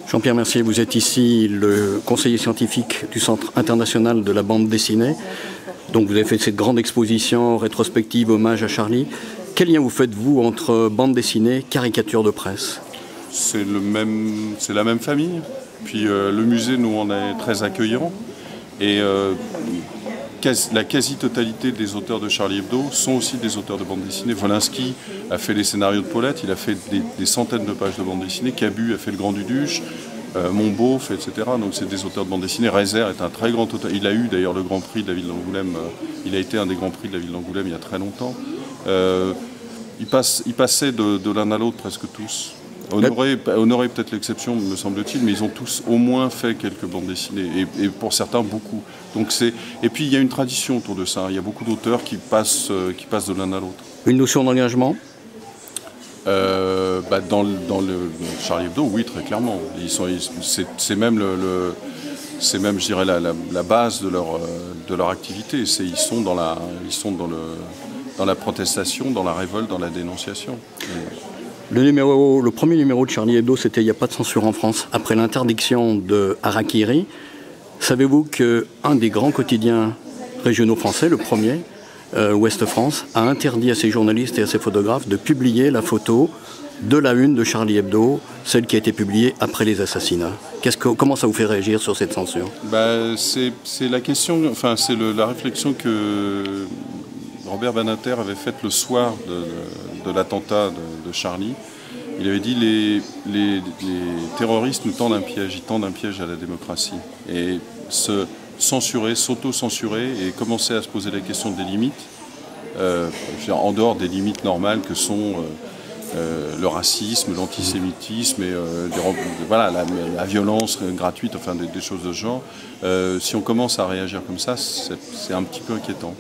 Jean-Pierre Mercier, vous êtes ici le conseiller scientifique du Centre international de la bande dessinée. Donc vous avez fait cette grande exposition rétrospective hommage à Charlie. Quel lien vous faites-vous entre bande dessinée, caricature de presse? C'est la même famille. Puis le musée, nous, on est très accueillant. Et la quasi-totalité des auteurs de Charlie Hebdo sont aussi des auteurs de bande dessinée. Wolinski a fait les scénarios de Paulette, il a fait des centaines de pages de bande dessinée. Cabu a fait Le Grand Duduche, Monbeuf, etc. Donc c'est des auteurs de bande dessinée. Reiser est un très grand auteur. Il a eu d'ailleurs le Grand Prix de la ville d'Angoulême. Il a été un des Grands Prix de la ville d'Angoulême il y a très longtemps. Ils passaient de l'un à l'autre presque tous. Honoré peut-être l'exception, me semble-t-il, mais ils ont tous au moins fait quelques bandes dessinées, et pour certains beaucoup. Et puis il y a une tradition autour de ça, il y a beaucoup d'auteurs qui passent de l'un à l'autre. Une notion d'engagement? Dans le Charlie Hebdo, oui, très clairement. C'est même, je dirais, la base de leur activité. Ils sont dans la protestation, dans la révolte, dans la dénonciation. Le premier numéro de Charlie Hebdo, c'était « Il n'y a pas de censure en France », après l'interdiction de Harakiri. Savez-vous qu'un des grands quotidiens régionaux français, le premier, Ouest France, a interdit à ses journalistes et à ses photographes de publier la photo de la une de Charlie Hebdo, celle qui a été publiée après les assassinats. Comment ça vous fait réagir sur cette censure? C'est la question, enfin c'est la réflexion que Robert Badinter avait faite le soir de l'attentat de Charlie. Il avait dit les terroristes nous tendent un piège, ils tendent un piège à la démocratie. Et s'auto-censurer et commencer à se poser la question des limites, en dehors des limites normales que sont le racisme, l'antisémitisme et voilà, la violence gratuite, enfin des choses de ce genre. Si on commence à réagir comme ça, c'est un petit peu inquiétant.